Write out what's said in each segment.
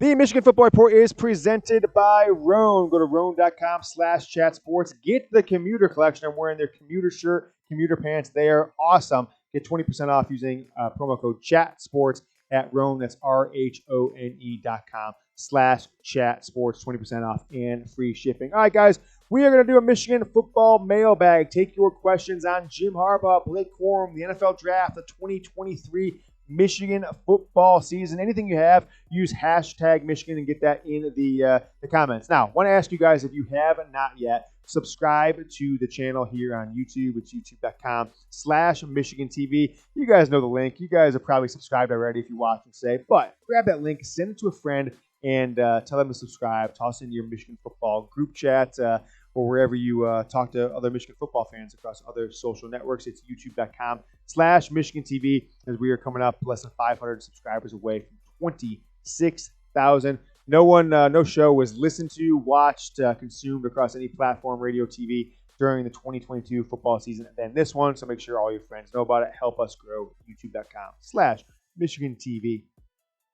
The Michigan Football Report is presented by Roan. Go to roan.com/chatsports. Get the commuter collection. I'm wearing their commuter shirt, commuter pants. They are awesome. Get 20% off using promo code CHATSPORTS at Roan. That's RHONE.com/chatsports. 20% off and free shipping. All right, guys, we are going to do a Michigan football mailbag. Take your questions on Jim Harbaugh, Blake Corum, the NFL draft, the 2023 Michigan football season. Anything you have, use hashtag Michigan and get that in the comments. Now, I want to ask you guys, if you have not yet, subscribe to the channel here on YouTube. It's youtube.com/Michigan TV. You guys know the link. You guys are probably subscribed already if you watch and say, but grab that link, send it to a friend, and tell them to subscribe. Toss in your Michigan football group chat or wherever you talk to other Michigan football fans across other social networks. It's youtube.com/Michigan TV, as we are coming up less than 500 subscribers away from 26,000. No show was listened to, watched, consumed across any platform, radio, TV, during the 2022 football season than this one. So make sure all your friends know about it. Help us grow. youtube.com/Michigan TV.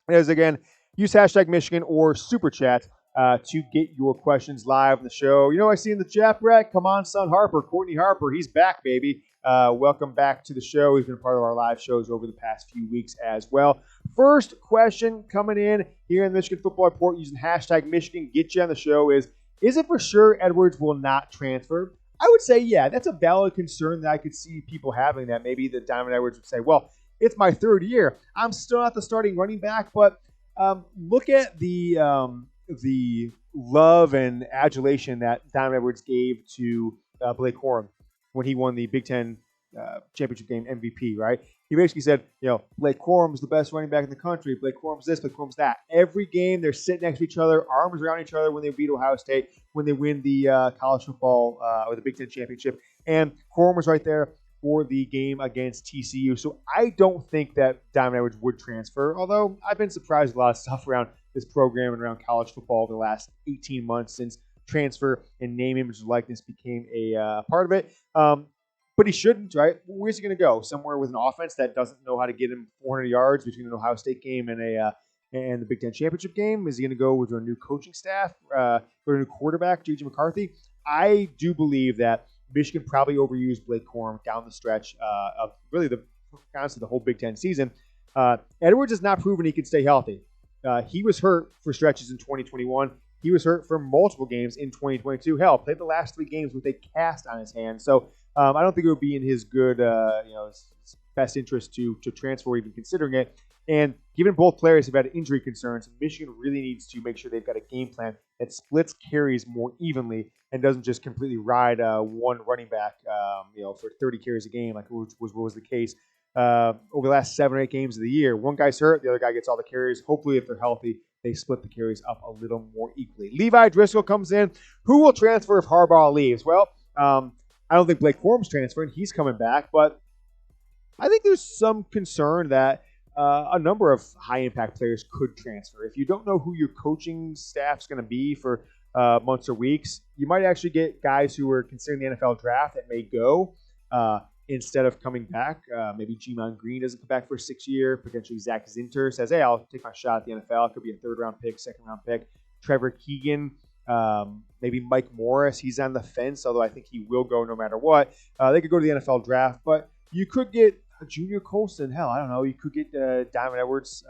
As again, use hashtag Michigan or Super Chat to get your questions live on the show. You know, I see in the chat, Brett, come on, son Harper, Courtney Harper, he's back, baby. Welcome back to the show. He's been part of our live shows over the past few weeks as well. First question coming in here in the Michigan Football Report using hashtag Michigan, get you on the show is it for sure Edwards will not transfer? I would say, yeah, that's a valid concern that I could see people having, that maybe the Donovan Edwards would say, well, it's my third year. I'm still not the starting running back, but look at the love and adulation that Donovan Edwards gave to Blake Corum when he won the Big Ten championship game MVP, right? He basically said, Blake Corum's the best running back in the country. Blake Corum's this, Blake Corum's that. Every game, they're sitting next to each other, arms around each other when they beat Ohio State, when they win the college football or the Big Ten championship. And Corum was right there for the game against TCU. So I don't think that Donovan Edwards would transfer, although I've been surprised with a lot of stuff around this program and around college football over the last 18 months since transfer and name, image, and likeness became a part of it. But he shouldn't, right? Where's he going to go? Somewhere with an offense that doesn't know how to get him 400 yards between an Ohio State game and the Big Ten championship game? Is he going to go with a new coaching staff, with a new quarterback, J.J. McCarthy? I do believe that Michigan probably overused Blake Corum down the stretch of really the whole Big Ten season. Edwards has not proven he can stay healthy. He was hurt for stretches in 2021. He was hurt for multiple games in 2022. Hell, played the last 3 games with a cast on his hand. So I don't think it would be in his good, his best interest to transfer, even considering it. And given both players have had injury concerns, Michigan really needs to make sure they've got a game plan that splits carries more evenly and doesn't just completely ride one running back, for 30 carries a game, like was the case over the last 7 or 8 games of the year. One guy's hurt, the other guy gets all the carries. Hopefully, if they're healthy, they split the carries up a little more equally. Levi Driscoll comes in. Who will transfer if Harbaugh leaves? Well, I don't think Blake Corum's transferring. He's coming back, but I think there's some concern that a number of high-impact players could transfer. If you don't know who your coaching staff's going to be for months or weeks, you might actually get guys who are considering the NFL draft that may go instead of coming back. Maybe G-Mon Green doesn't come back for a 6th year. Potentially Zach Zinter says, hey, I'll take my shot at the NFL. It could be a 3rd-round pick, 2nd-round pick. Trevor Keegan, maybe Mike Morris. He's on the fence, although I think he will go no matter what. They could go to the NFL draft, but you could get a Junior Colson. Hell, I don't know. You could get Donovan Edwards,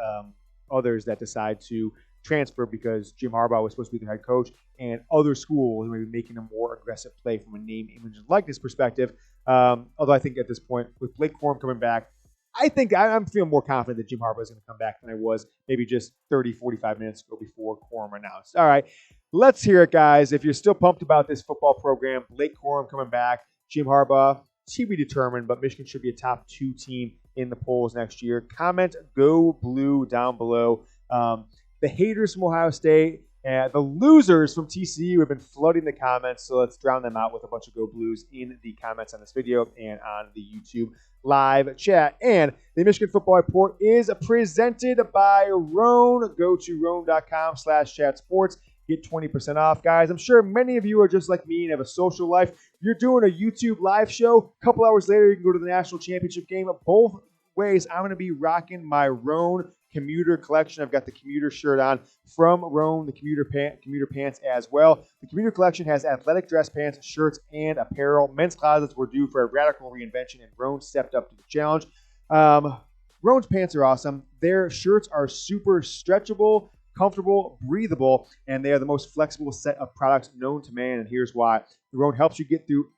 others that decide to transfer because Jim Harbaugh was supposed to be their head coach, and other schools may be making a more aggressive play from a name, image, and likeness perspective. Although I think at this point, with Blake Corum coming back, I think I'm feeling more confident that Jim Harbaugh is going to come back than I was maybe just 30, 45 minutes ago before Corum announced. All right, let's hear it, guys. If you're still pumped about this football program, Blake Corum coming back, Jim Harbaugh, to be determined, but Michigan should be a top 2 team in the polls next year. Comment Go Blue down below. The haters from Ohio State and the losers from TCU have been flooding the comments, so let's drown them out with a bunch of Go Blues in the comments on this video and on the YouTube live chat. And the Michigan Football Report is presented by Roan. Go to roan.com/chatsports. Get 20% off, guys. I'm sure many of you are just like me and have a social life. You're doing a YouTube live show. A couple hours later, you can go to the national championship game. Both ways, I'm going to be rocking my Roan commuter collection. I've got the commuter shirt on from Rhone, the commuter pants as well. The commuter collection has athletic dress pants, shirts, and apparel. Men's closets were due for a radical reinvention, and Rhone stepped up to the challenge. Rhone's pants are awesome. Their shirts are super stretchable, comfortable, breathable, and they are the most flexible set of products known to man, and here's why. The Rhone helps you get you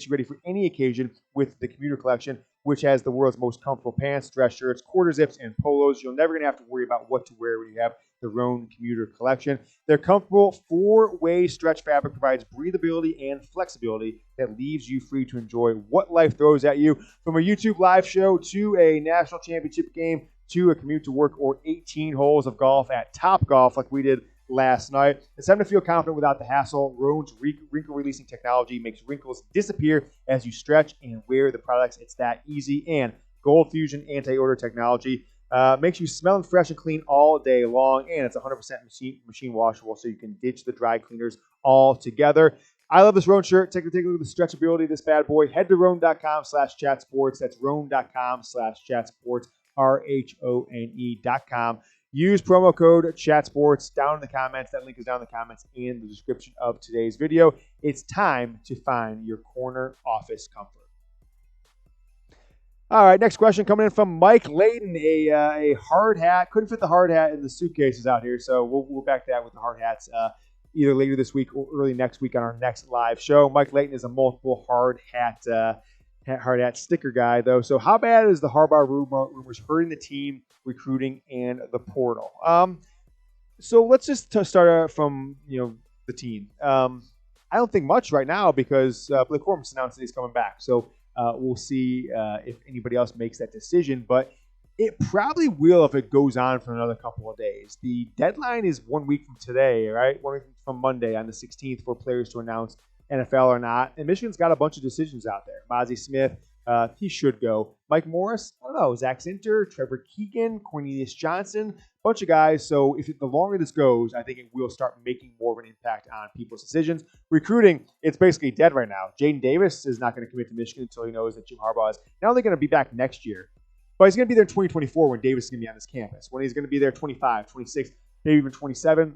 ready for any occasion with the commuter collection, which has the world's most comfortable pants, dress shirts, quarter zips, and polos. You're never going to have to worry about what to wear when you have the Rhone commuter collection. Their comfortable four-way stretch fabric provides breathability and flexibility that leaves you free to enjoy what life throws at you. From a YouTube live show to a national championship game to a commute to work or 18 holes of golf at Top Golf like we did last night. It's time to feel confident without the hassle. Rhone's wrinkle-releasing technology makes wrinkles disappear as you stretch and wear the products. It's that easy. And Gold Fusion anti-odor technology makes you smelling fresh and clean all day long. And it's 100% machine washable, so you can ditch the dry cleaners altogether. I love this Rhone shirt. Take a look at the stretchability of this bad boy. Head to Rhone.com/chatsports. That's Rhone.com/chatsports. RHONE.com. Use promo code ChatSports down in the comments. That link is down in the comments in the description of today's video. It's time to find your corner office comfort. All right, next question coming in from Mike Layton. A hard hat. Couldn't fit the hard hat in the suitcases out here, so we'll back that with the hard hats either later this week or early next week on our next live show. Mike Layton is a multiple hard hat sticker guy, though. So how bad is the Harbaugh rumors hurting the team, recruiting, and the portal? So let's just start from the team. I don't think much right now because Blake Corum announced that he's coming back. So we'll see if anybody else makes that decision. But it probably will if it goes on for another couple of days. The deadline is 1 week from today, right? 1 week from Monday on the 16th for players to announce NFL or not. And Michigan's got a bunch of decisions out there. Mozzie Smith, he should go. Mike Morris, I don't know. Zach Zinter, Trevor Keegan, Cornelius Johnson, bunch of guys. So the longer this goes, I think it will start making more of an impact on people's decisions. Recruiting, it's basically dead right now. Jaden Davis is not going to commit to Michigan until he knows that Jim Harbaugh is not only going to be back next year, but he's going to be there in 2024 when Davis is going to be on this campus. When he's going to be there 25, 26, maybe even 27.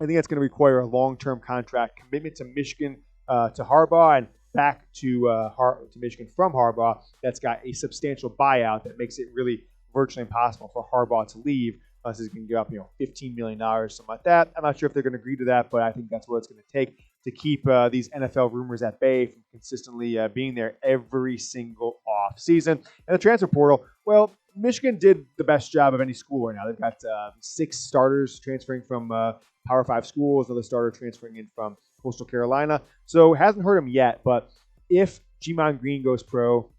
I think that's going to require a long-term contract commitment to Michigan, to Harbaugh, and back to Michigan from Harbaugh. That's got a substantial buyout that makes it really virtually impossible for Harbaugh to leave unless he's going to give up, $15 million, something like that. I'm not sure if they're going to agree to that, but I think that's what it's going to take to keep these NFL rumors at bay from consistently being there every single off season. And the transfer portal, well, Michigan did the best job of any school right now. They've got 6 starters transferring from Power 5 schools, another starter transferring in from Coastal Carolina. So it hasn't hurt him yet, but if G-Mon Green goes pro,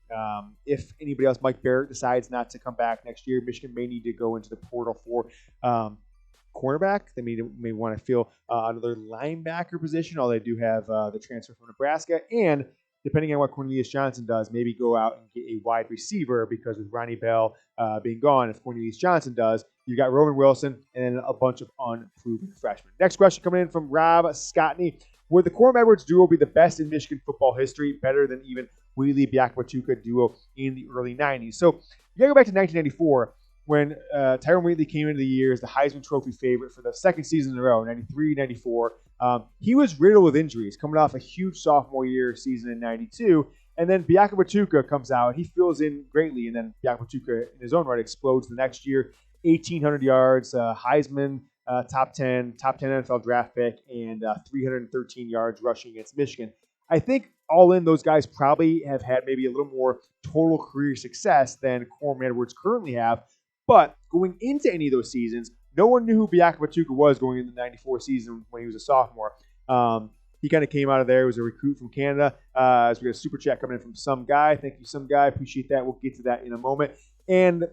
if anybody else, Mike Barrett, decides not to come back next year, Michigan may need to go into the portal for cornerback. They may want to fill another linebacker position, although they do have the transfer from Nebraska. And depending on what Cornelius Johnson does, maybe go out and get a wide receiver because with Ronnie Bell being gone, if Cornelius Johnson does, you got Roman Wilson and a bunch of unproven freshmen. Next question coming in from Rob Scottney. Would the Corum Edwards duo be the best in Michigan football history, better than even Wheatley Biakabutuka duo in the early 90s? So you got to go back to 1994 when Tyrone Wheatley came into the year as the Heisman Trophy favorite for the second season in a row, 93, 94. He was riddled with injuries, coming off a huge sophomore year season in 92. And then Biakabutuka comes out. He fills in greatly, and then Biakabutuka in his own right explodes the next year. 1,800 yards, Heisman, top 10 NFL draft pick, and 313 yards rushing against Michigan. I think all in, those guys probably have had maybe a little more total career success than Corum Edwards currently have. But going into any of those seasons, no one knew who Biakabutuka was going into the 94 season when he was a sophomore. He kind of came out of there. He was a recruit from Canada. So we got a super chat coming in from Some Guy. Thank you, Some Guy. Appreciate that. We'll get to that in a moment. And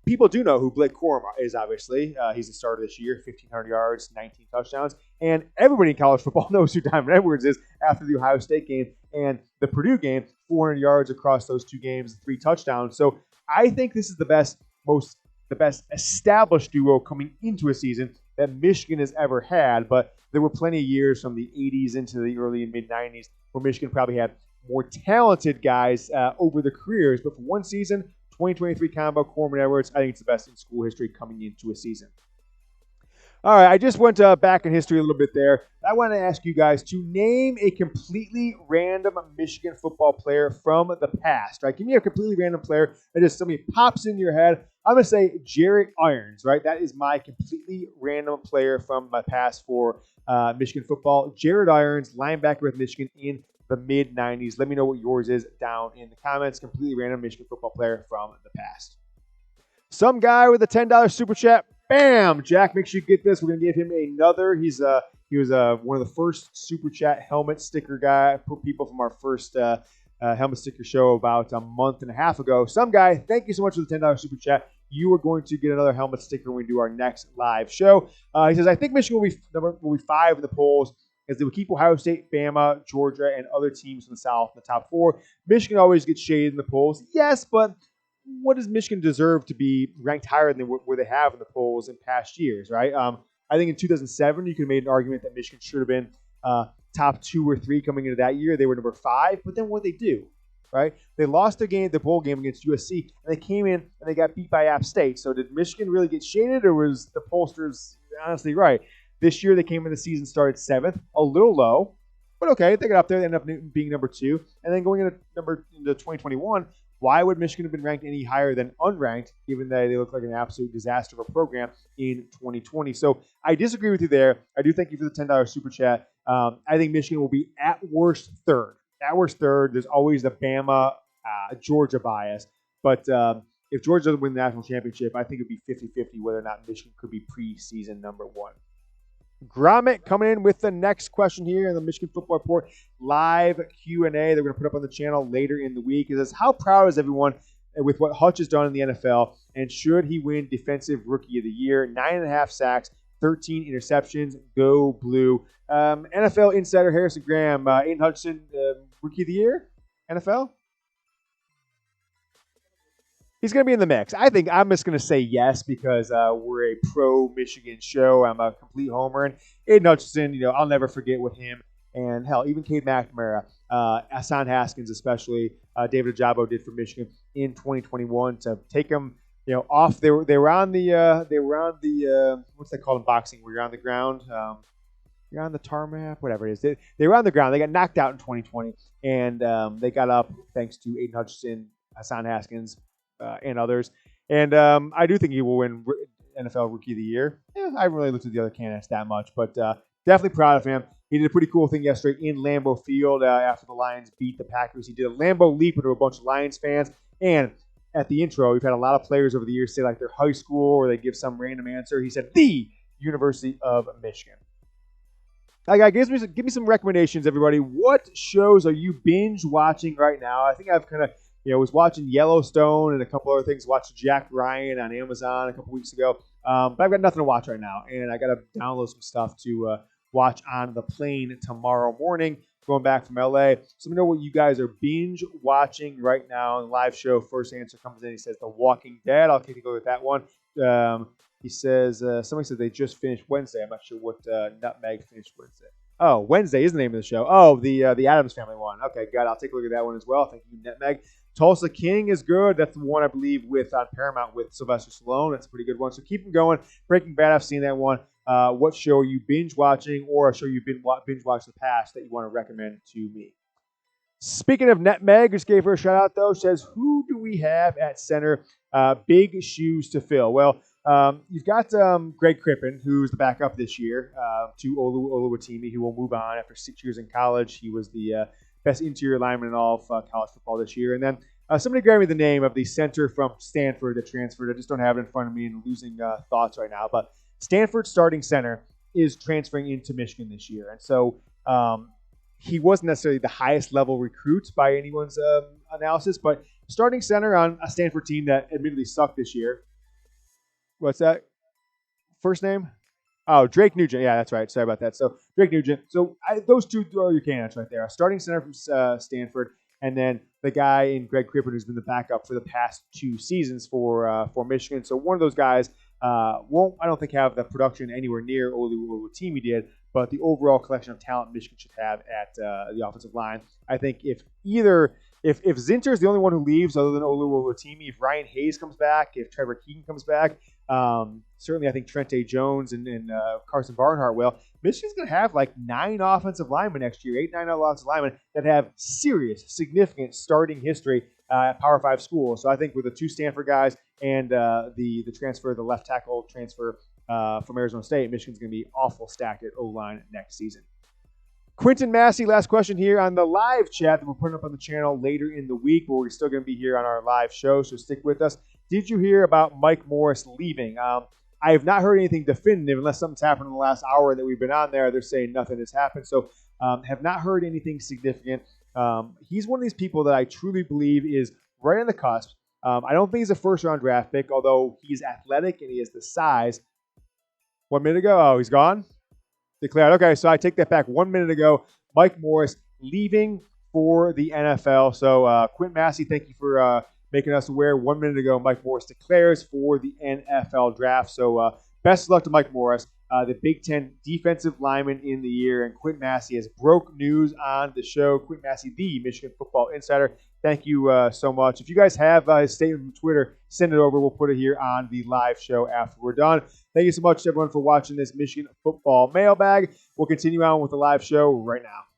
people do know who Blake Corum is, obviously. He's the starter this year, 1,500 yards, 19 touchdowns. And everybody in college football knows who Donovan Edwards is after the Ohio State game and the Purdue game, 400 yards across those 2 games, 3 touchdowns. So I think this is the best established duo coming into a season that Michigan has ever had. But there were plenty of years from the 80s into the early and mid-90s where Michigan probably had more talented guys over the careers. But for one season, 2023 combo, Corum and Edwards. I think it's the best in school history coming into a season. All right, I just went back in history a little bit there. I want to ask you guys to name a completely random Michigan football player from the past, right? Give me a completely random player that just somebody pops in your head. I'm going to say Jared Irons, right? That is my completely random player from my past for Michigan football. Jared Irons, linebacker with Michigan in the mid-90s. Let me know what yours is down in the comments. Completely random Michigan football player from the past. Some guy with a $10 super chat. Bam! Jack, make sure you get this. We're going to give him another. He was one of the first super chat helmet sticker guy people from our first helmet sticker show about a month and a half ago. Some guy, thank you so much for the $10 super chat. You are going to get another helmet sticker when we do our next live show. He says, I think Michigan will be 5 in the polls as they will keep Ohio State, Bama, Georgia, and other teams from the South in the top 4. Michigan always gets shaded in the polls. Yes, but what does Michigan deserve to be ranked higher than where they have in the polls in past years, right? I think in 2007, you could have made an argument that Michigan should have been top 2 or 3 coming into that year. They were number 5, but then what did they do, right? They lost the bowl game against USC, and they came in and they got beat by App State. So did Michigan really get shaded, or was the pollsters honestly right? This year, they came in the season, started 7th, a little low, but okay, they got up there, they ended up being number 2, and then going into 2021. Why would Michigan have been ranked any higher than unranked, given that they look like an absolute disaster of a program in 2020? So I disagree with you there. I do thank you for the $10 super chat. I think Michigan will be at worst third. At worst third. There's always the Bama, Georgia bias. But if Georgia doesn't win the national championship, I think it would be 50-50 whether or not Michigan could be preseason number 1. Gromit coming in with the next question here in the Michigan Football Report live Q&A. They're going to put up on the channel later in the week. It says, how proud is everyone with what Hutch has done in the NFL, and should he win Defensive Rookie of the Year? 9.5 sacks, 13 interceptions. Go Blue. NFL insider Harrison Graham, Aidan Hutchinson, Rookie of the Year? NFL? He's going to be in the mix. I think I'm just going to say yes because we're a pro-Michigan show. I'm a complete homer. And Aidan Hutchinson, I'll never forget what him and, hell, even Cade McNamara, Hassan Haskins especially, David Ajabo did for Michigan in 2021 to take them, off. They were on the what's that called in boxing where you're on the ground? You're on the tarmac, whatever it is. They were on the ground. They got knocked out in 2020, and they got up thanks to Aidan Hutchinson, Hassan Haskins, and others. And I do think he will win NFL Rookie of the Year. I haven't really looked at the other candidates that much, but definitely proud of him. He did a pretty cool thing yesterday in Lambeau Field after the Lions beat the Packers. He did a Lambeau leap into a bunch of Lions fans. And at the intro, we've had a lot of players over the years say like their high school or they give some random answer. He said, the University of Michigan. Give me some recommendations, everybody. What shows are you binge watching right now? I think I've kind of was watching Yellowstone and a couple other things. Watched Jack Ryan on Amazon a couple weeks ago. But I've got nothing to watch right now. And I got to download some stuff to watch on the plane tomorrow morning going back from LA. So let me know what you guys are binge watching right now. In the live show, first answer comes in. He says The Walking Dead. I'll take a go with that one. He says, somebody said they just finished Wednesday. I'm not sure what Nutmeg finished Wednesday. Oh, Wednesday is the name of the show. Oh, the Addams Family one. Okay, got it. I'll take a look at that one as well. Thank you, Nutmeg. Tulsa King is good. That's the one, I believe, on Paramount with Sylvester Stallone. That's a pretty good one. So keep them going. Breaking Bad, I've seen that one. What show are you binge watching or a show you've binge watched in the past that you want to recommend to me? Speaking of Nutmeg, just gave her a shout out, though. Says, who do we have at center? Big shoes to fill. Well, you've got Greg Crippen, who's the backup this year to Oluwatimi, who will move on after 6 years in college. He was the best interior lineman in all of college football this year. And then somebody grab me the name of the center from Stanford that transferred. I just don't have it in front of me and losing thoughts right now. But Stanford's starting center is transferring into Michigan this year. And so he wasn't necessarily the highest level recruit by anyone's analysis, but starting center on a Stanford team that admittedly sucked this year. What's that? First name? Oh, Drake Nugent. Yeah, that's right. Sorry about that. So Drake Nugent. So those two are your candidates right there. A starting center from Stanford, and then the guy in Greg Crippen who's been the backup for the past 2 seasons for Michigan. So one of those guys won't, I don't think, have the production anywhere near Oluwatimi did, but the overall collection of talent Michigan should have at the offensive line. I think if if Zinter's the only one who leaves other than Oluwatimi, if Ryan Hayes comes back, if Trevor Keegan comes back, certainly I think Trente Jones and Carson Barnhart will. Michigan's going to have like 9 offensive linemen next year, 8, 9 offensive linemen that have serious, significant starting history at Power 5 schools. So I think with the 2 Stanford guys and the transfer, the left tackle transfer from Arizona State, Michigan's going to be awful stacked at O-line next season. Quentin Massey, last question here on the live chat that we're putting up on the channel later in the week, but we're still going to be here on our live show, so stick with us. Did you hear about Mike Morris leaving? I have not heard anything definitive unless something's happened in the last hour that we've been on there. They're saying nothing has happened, so have not heard anything significant. He's one of these people that I truly believe is right on the cusp. I don't think he's a first-round draft pick, although he's athletic and he has the size. 1 minute ago, oh, he's gone? Declared. Okay, so I take that back. 1 minute ago, Mike Morris leaving for the NFL. So, Quint Massey, thank you for making us aware. 1 minute ago, Mike Morris declares for the NFL draft. So, best of luck to Mike Morris, the Big Ten defensive lineman in the year. And Quint Massey has broke news on the show. Quint Massey, the Michigan Football Insider. Thank you so much. If you guys have his statement from Twitter, send it over. We'll put it here on the live show after we're done. Thank you so much, everyone, for watching this Michigan Football Mailbag. We'll continue on with the live show right now.